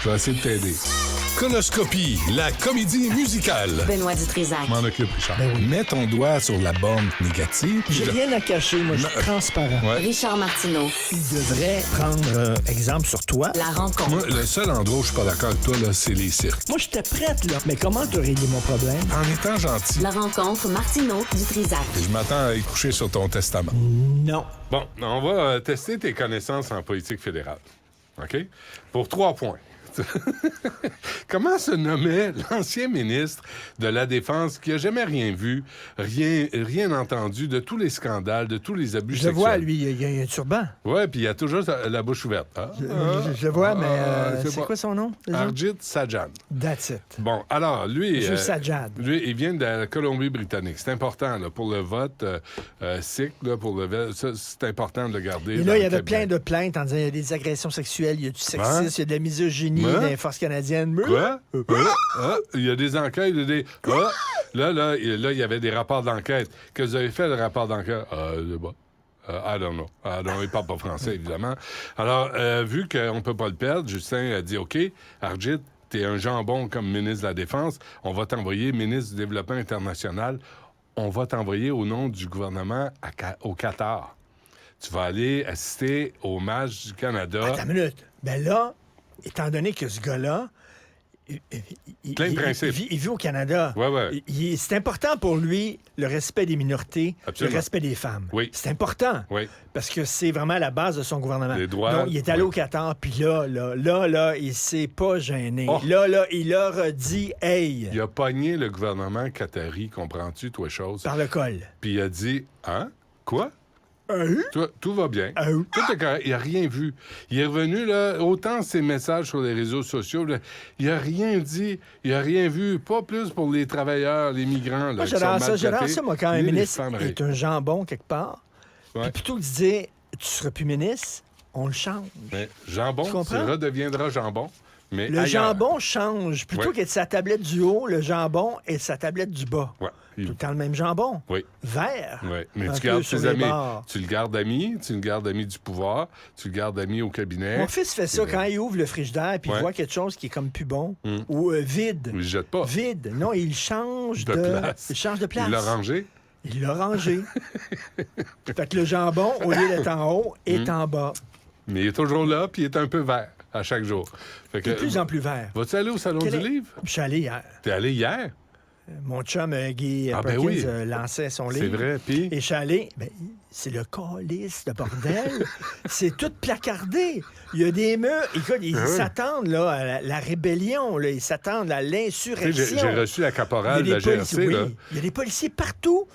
Je vais essayer de t'aider. Conoscopie, la comédie musicale. Benoît Dutrisac. M'en occupe, Richard. Mets ton doigt sur la borne négative. J'ai rien à cacher, moi, je suis transparent. Ouais. Richard Martineau. Il devrait prendre exemple sur toi. La rencontre. Moi, le seul endroit où je suis pas d'accord avec toi, là, c'est les cirques. Moi, j'étais prête, là. Mais comment te régler mon problème? En étant gentil. La rencontre Martineau-Dutrisac. Je m'attends à y coucher sur ton testament. Non. Bon, on va tester tes connaissances en politique fédérale. OK? Pour 3 points. Comment se nommait l'ancien ministre de la Défense qui a jamais rien vu, rien entendu de tous les scandales, de tous les abus Je sexuels? le vois, lui, il y a un turban. Ouais, puis il a toujours la bouche ouverte. Je le vois, mais c'est quoi son nom? déjà? Arjit Sajjan. That's it. Bon, alors, lui... Monsieur Sajjad. Lui, il vient de la Colombie-Britannique. C'est important, là, pour le vote sikh, là, pour le vote, ça, c'est important de le garder. Et là, il y avait plein de plaintes en disant il y a des agressions sexuelles, il y a du sexisme, il y a de la misogynie dans les forces canadiennes. Quoi? Il y a des enquêtes, il y a des... Là, il y avait des rapports d'enquête. Que vous avez fait, le rapport d'enquête? Bon. I don't know. Il parle pas français, évidemment. Alors, vu qu'on peut pas le perdre, Justin a dit, OK, Arjit, t'es un jambon comme ministre de la Défense, on va t'envoyer ministre du Développement international, on va t'envoyer au nom du gouvernement au Qatar. Tu vas aller assister au match du Canada. Attends une minute. Ben là, étant donné que ce gars-là, Plein de principes. il vit au Canada. Ouais. C'est important pour lui, le respect des minorités, Absolument. le respect des femmes. Oui. C'est important. Oui. Parce que c'est vraiment la base de son gouvernement. Les droits. Donc, il est allé oui. au Qatar, puis là, il s'est pas gêné. Oh. Là, il leur a dit « Hey! » Il a pogné le gouvernement qatari, comprends-tu, toi, chose? Par le col. Puis il a dit, hein? Quoi? Hein? Tout va bien. Hein? Tout est correct. Il n'a rien vu. Il est revenu, là, autant ses messages sur les réseaux sociaux, là, il n'a rien dit, il n'a rien vu, pas plus pour les travailleurs, les migrants. Là, Moi, qui sont j'adore ça, moi, quand un ni les ministre femmes, est un jambon quelque part, Ouais. puis plutôt que de dire « Tu seras plus ministre », on le change. Mais jambon, Tu comprends? ça redeviendra jambon. Mais Le ailleurs. jambon change. Plutôt Ouais. qu'être sa tablette du haut, le jambon est sa tablette du bas. Ouais. Tout le temps le même jambon. Oui. Vert. Oui, mais Un tu peu gardes sur tes les amis. bords. Tu le gardes ami, tu le gardes ami du pouvoir, tu le gardes ami au cabinet. Mon fils fait ça quand il ouvre le frigidaire puis Ouais. il voit quelque chose qui est comme plus bon ou vide. Il le jette pas. Vide. Non, il change De place. Il change de place. Il l'a rangé. Il l'a rangé. Fait que le jambon, au lieu d'être en haut, est en bas. Mais il est toujours là, puis il est un peu vert à chaque jour. Fait De plus en plus vert. Vas-tu aller au Salon Quel du est- Livre? Je suis allé hier. T'es allé hier? Mon chum Guy Ah, ben Perkins oui. lançait son C'est livre. vrai, puis? Et je suis allé, c'est le calice de bordel. C'est tout placardé. Il y a des murs. Écoute, ils Ah oui. s'attendent là, à la rébellion. Là. Ils s'attendent à Tu l'insurrection. sais, j'ai reçu la caporale Il de y a la des policiers, GRC, là. oui. Il y a des policiers partout.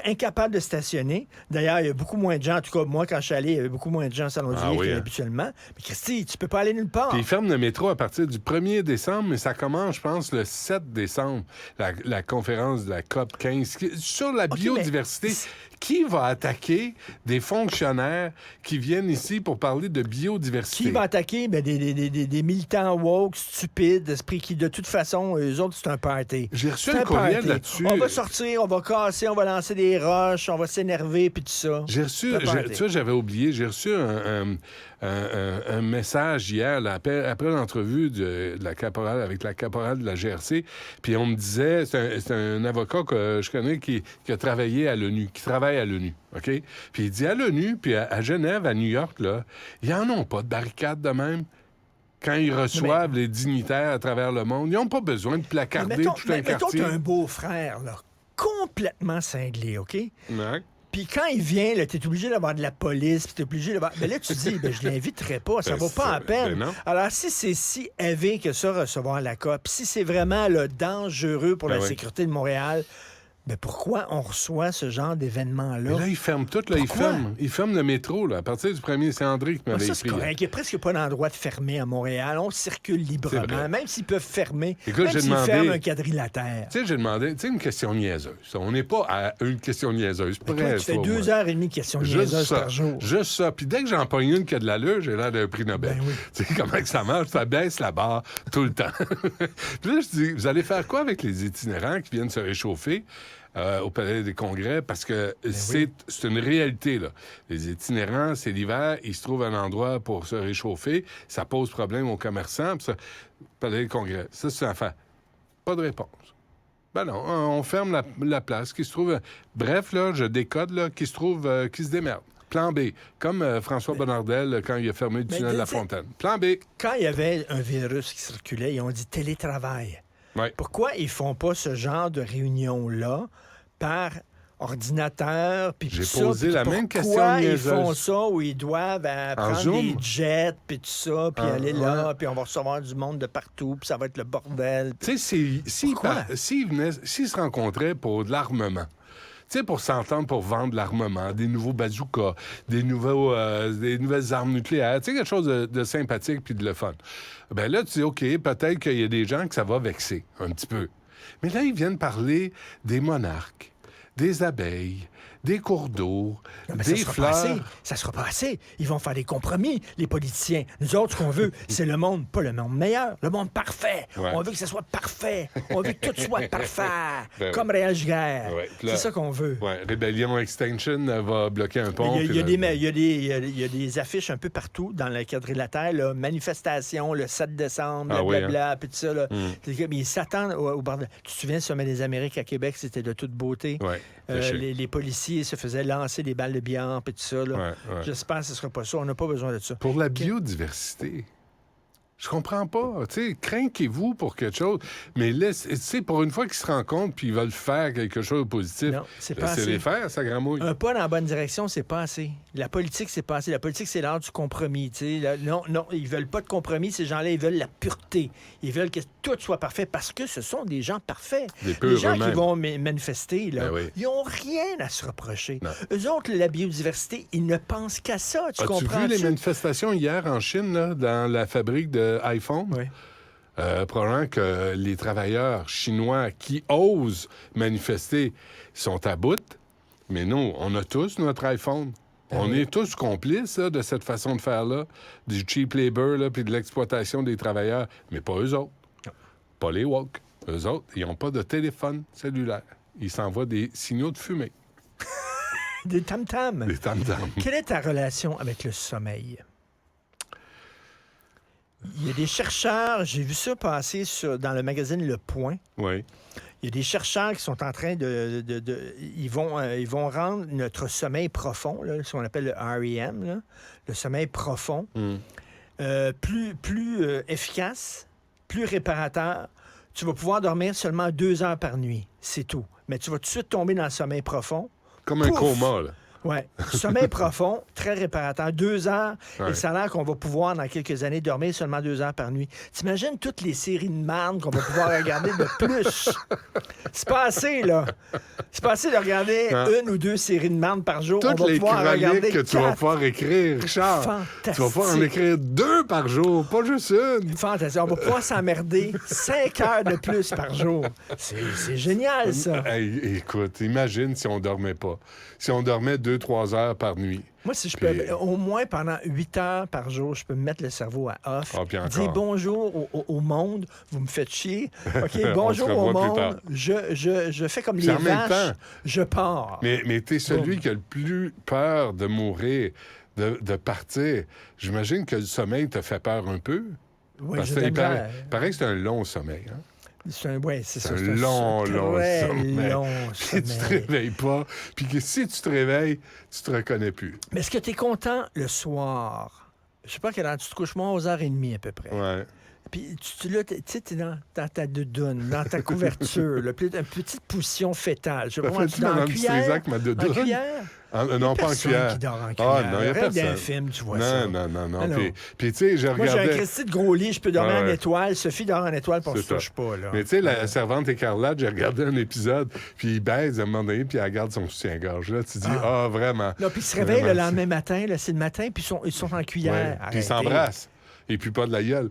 Incapables de stationner. D'ailleurs, il y a beaucoup moins de gens. En tout cas, moi, quand je suis allé, il y avait beaucoup moins de gens au Salon du Ah Livre oui, hein. qu'habituellement. Mais Christy, tu peux pas aller nulle part. Puis ils ferment le métro à partir du 1er décembre, mais ça commence, je pense, le 7 décembre, la conférence de la COP 15. Sur la biodiversité, mais- qui va attaquer des fonctionnaires qui viennent ici pour parler de biodiversité? Qui va attaquer? Des militants woke, stupides, d'esprit qui, de toute façon, eux autres, c'est un party. J'ai reçu C'est un courriel party. là-dessus. On va sortir, on va casser, on va lancer des roches, on va s'énerver, puis tout ça. J'ai reçu, C'est un party. tu vois, j'avais oublié, j'ai reçu un message hier, là, après l'entrevue de la caporale, avec la caporale de la GRC, puis on me disait, c'est un avocat que je connais qui a travaillé à l'ONU, qui travaille à l'ONU, OK? Puis il dit à l'ONU, puis à Genève, à New York, là, ils en ont pas de barricades de même. Quand ils reçoivent les dignitaires à travers le monde, ils n'ont pas besoin de placarder tout un Mettons quartier. que t'as un beau-frère, là, complètement cinglé, OK? Ouais. Puis quand il vient, là, t'es obligé d'avoir de la police, puis t'es obligé d'avoir... Mais là, tu dis, je l'inviterai pas, ça Ben, vaut pas la peine. ben non. Alors, si c'est si élevé que ça, recevoir la COP, si c'est vraiment là, dangereux pour Ben la oui. sécurité de Montréal, ben pourquoi on reçoit ce genre d'événement-là? Mais là, ils ferment tout, là, Pourquoi? ils ferment le métro, là, à partir du 1er, c'est André qui Ah, m'avait ça, c'est écrit. correct. Il n'y a presque pas d'endroit de fermer à Montréal. On circule C'est librement. vrai. Même s'ils peuvent fermer, Écoute, même j'ai s'ils demandé- ferment un quadrilatère. Tu sais, j'ai demandé, tu sais, une question niaiseuse. On n'est pas à une question niaiseuse. Toi, tu fais 2h30 de questions Juste niaiseuses ça. par jour. Juste ça. Puis dès que j'en pogne une qui a de l'allure, j'ai l'air d'un prix Nobel. Ben oui. Tu sais comment que ça marche? Ça baisse la barre tout le temps. Puis là, je dis, vous allez faire quoi avec les itinérants qui viennent se réchauffer au Palais des Congrès parce que c'est une réalité, là. Les itinérants, c'est l'hiver, ils se trouvent un endroit pour se réchauffer. Ça pose problème aux commerçants. Puis ça, Palais des Congrès, ça, c'est l'affaire. Pas de réponse. Ben non, on ferme la place qui se trouve... Bref, là, je décode, là, qui se démerde. Plan B, comme François Bonnardel quand il a fermé le tunnel de la Fontaine. Plan B. Quand il y avait un virus qui circulait, ils ont dit télétravail. Ouais. Pourquoi ils font pas ce genre de réunion-là par ordinateur, puis J'ai tout posé ça, la même question pourquoi ils niaiseuse. font ça où ils doivent prendre Zoom? des jets, puis tout ça, puis aller là, ouais. puis on va recevoir du monde de partout, puis ça va être le bordel. Tu sais, s'ils se rencontraient pour de l'armement, tu sais, pour s'entendre, pour vendre de l'armement, des nouveaux bazookas, des nouvelles armes nucléaires, tu sais, quelque chose de sympathique puis de le fun. Ben là, tu dis, OK, peut-être qu'il y a des gens que ça va vexer un petit peu. Mais là, ils viennent parler des monarques, des abeilles, des cours d'eau, des fleurs. Ça sera pas assez. Ils vont faire des compromis, les politiciens. Nous autres, ce qu'on veut, c'est le monde, pas le monde meilleur, le monde parfait. Ouais. On veut que ce soit parfait. On veut que tout soit parfait. Ben comme Réal Giguère. Ouais. Là, c'est ça qu'on veut. Ouais. Rébellion Extinction va bloquer un pont. Il y a des affiches un peu partout dans le quadrilatère, là, manifestation le 7 décembre, blablabla, puis tout ça. Là. Mais ils s'attendent au bordel. Tu te souviens, le Sommet des Amériques à Québec, c'était de toute beauté. Ouais. Les policiers se faisaient lancer des balles de billard et tout ça. Là. Ouais. J'espère que ce ne sera pas ça. On n'a pas besoin de ça. Pour la biodiversité, je comprends pas. Tu sais, crainquez-vous pour quelque chose, mais pour une fois qu'ils se rencontrent puis ils veulent faire quelque chose de positif, non, c'est pas assez. les faire, ça gramouille. Un pas dans la bonne direction, c'est pas assez. La politique, c'est pas assez. La politique, c'est l'art du compromis. Non, ils veulent pas de compromis. Ces gens-là, ils veulent la pureté. Ils veulent que tout soit parfait parce que ce sont des gens parfaits. Les gens qui vont manifester, là, ils n'ont rien à se reprocher. Non. Eux autres, la biodiversité, ils ne pensent qu'à ça. Tu comprends? As-tu vu les manifestations hier en Chine, là, dans la fabrique d'iPhone? Oui. Probablement que les travailleurs chinois qui osent manifester sont à bout, mais nous, on a tous notre iPhone. On est tous complices là, de cette façon de faire-là, du cheap labor puis de l'exploitation des travailleurs, mais pas eux autres. Non. Pas les woke. Eux autres, ils n'ont pas de téléphone cellulaire. Ils s'envoient des signaux de fumée. Des tam-tams. Des tam-tams. Quelle est ta relation avec le sommeil? Il y a des chercheurs, j'ai vu ça passer dans le magazine Le Point. Oui. Il y a des chercheurs qui sont en train ils vont rendre notre sommeil profond, là, ce qu'on appelle le REM, là, le sommeil profond, plus efficace, plus réparateur. Tu vas pouvoir dormir seulement 2 heures par nuit, c'est tout. Mais tu vas tout de suite tomber dans le sommeil profond. Comme un coma, là. Oui. Sommeil profond, très réparateur. 2 heures. Et ça a l'air qu'on va pouvoir, dans quelques années, dormir seulement 2 heures par nuit. T'imagines toutes les séries de merde qu'on va pouvoir regarder de plus? C'est pas assez, là. C'est pas assez de regarder 1 ou 2 séries de merde par jour. Toutes les chroniques que tu vas pouvoir écrire, Richard. Fantastique. Tu vas pouvoir en écrire 2 par jour, pas juste 1. Fantastique. On va pouvoir s'emmerder 5 heures de plus par jour. C'est génial, ça. Hey, écoute, imagine si on dormait pas. Si on dormait 2-3 heures par nuit. Moi, si je peux, au moins pendant 8 heures par jour, je peux me mettre le cerveau à off. Dire bonjour au monde, vous me faites chier. OK, bonjour au monde, je fais comme les vaches, je pars. Mais t'es celui qui a le plus peur de mourir, de partir. J'imagine que le sommeil te fait peur un peu. Oui, parce qu'il paraît que c'est un long sommeil, hein? C'est un long sommeil. Si tu te réveilles pas, puis que si tu te réveilles, tu te reconnais plus. Mais est-ce que tu es content le soir? Je sais pas quelle heure tu te couches, moi, aux 11h30 à peu près. Ouais. Puis tu es dans ta doudoune, dans ta couverture, là, une petite position fétale. Je vois, tu dans la cuillère. En cuillère? Non, pas en cuillère. Qui dort en cuillère. Ah, non, il y a personne. D'un film, tu vois ça. Non. Puis tu sais, je regardais... Moi, j'ai un Christy de gros lit, je peux dormir en étoile. Sophie dort en étoile, pour se touche pas, là. Mais tu sais, la servante écarlate, j'ai regardé un épisode, puis il baise à un moment donné, puis elle garde son soutien-gorge. Là, tu dis, vraiment. Là, puis ils se réveillent le lendemain matin, là, c'est le matin, puis ils sont en cuillère. Puis ils s'embrassent. Et puis pas de la gueule.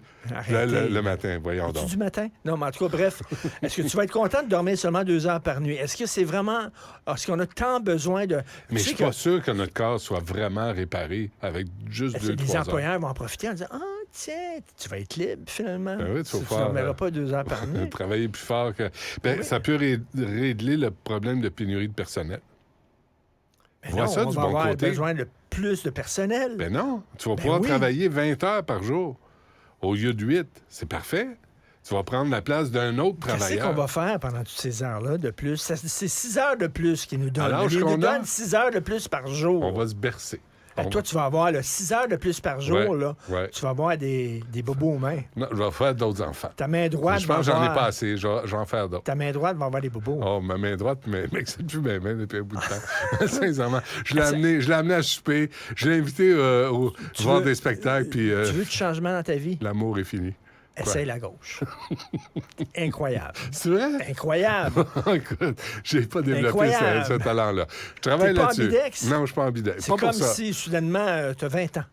Le matin, voyons donc. Du matin? Non, mais en tout cas, bref. Est-ce que tu vas être content de dormir seulement 2 heures par nuit? Est-ce que c'est vraiment... Est-ce qu'on a tant besoin de... Mais je suis pas sûr que notre corps soit vraiment réparé avec juste 2-3 heures. Les employeurs vont en profiter en disant, tiens, tu vas être libre, finalement. Ben oui, tu vas ne pouvoir, dormiras pas 2 heures par nuit. travailler plus fort que... Ben, Oui. ça peut régler le problème de pénurie de personnel. Mais Vois non, ça on du va bon avoir côté. besoin de plus de personnel. Ben non, tu vas Ben pouvoir oui. travailler 20 heures par jour au lieu de 8. C'est parfait. Tu vas prendre la place d'un autre Qu'est-ce travailleur. qu'on va faire pendant toutes ces heures-là de plus? C'est 6 heures de plus qu'ils nous donnent. À l'âge Ils nous qu'on a, donnent 6 heures de plus par jour. On va se bercer. Fait que On toi, tu vas avoir 6 heures de plus par jour. Ouais, Là. ouais. Tu vas avoir des bobos aux mains. Non, je vais faire d'autres enfants. Ta main droite Je pense que va j'en ai avoir... pas assez. Je vais en faire d'autres. Ta main droite va avoir des bobos. Oh, ma main droite, mais c'est plus ma main depuis un bout de temps. Sincèrement. Je l'ai amené à souper. Je l'ai invité voir veux- des spectacles, puis Tu veux du changement dans ta vie? l'amour est fini. Essaye la gauche. Incroyable. C'est vrai? Incroyable. Écoute, j'ai pas développé Incroyable. ce talent-là. Je travaille T'es pas là-dessus. ambidex? Non, je suis pas ambidex. C'est Pas comme pour ça. si, soudainement, tu as 20 ans.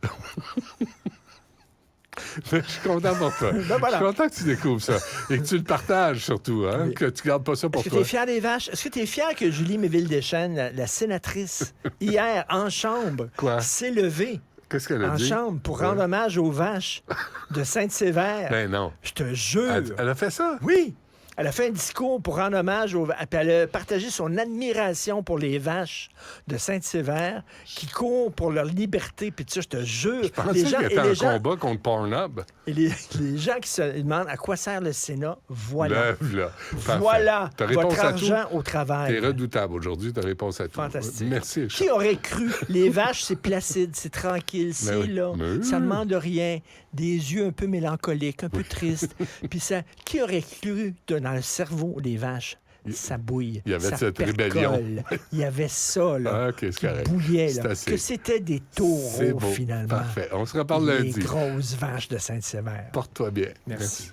Mais je suis content pour toi. Ben voilà. Je suis content que tu découvres ça. Et que tu le partages surtout, hein? Oui. Que tu gardes pas ça pour Est-ce que toi. tu es fier des vaches? Est-ce que tu es fier que Julie Méville-Deschênes, la sénatrice, hier, en chambre, Quoi? s'est levée Qu'est-ce qu'elle a en dit? chambre pour Ouais. rendre hommage aux vaches de Sainte-Sévère? Ben non. Je te jure. Elle a fait ça? Oui! Elle a fait un discours pour rendre hommage aux vaches. Elle a partagé son admiration pour les vaches de Sainte-Sévère qui courent pour leur liberté. Puis tu sais, je te jure, Je pensais qu'il y avait un combat contre Pornhub. et les gens qui se demandent à quoi sert le Sénat, voilà. Là. Parfait. Voilà Ta réponse votre à argent tout. au travail. T'es redoutable aujourd'hui, ta réponse à tout. Fantastique. Merci, Richard. Qui aurait cru? Les vaches, c'est placide, c'est tranquille, c'est oui. là. Mais oui. Ça demande rien. Des yeux un peu mélancoliques, un peu tristes. Puis ça, qui aurait cru dans le cerveau des vaches? Ça bouille. Il y avait ça cette percole. rébellion. Il y avait ça, là. Ah, OK, c'est qui correct. bouillait, C'est là. assez. Que c'était des C'est taureaux, beau. finalement. Parfait. On se reparle Les lundi. grosses vaches de Sainte-Sévère. Porte-toi bien. Merci.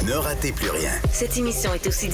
Ne ratez plus rien. Cette émission est aussi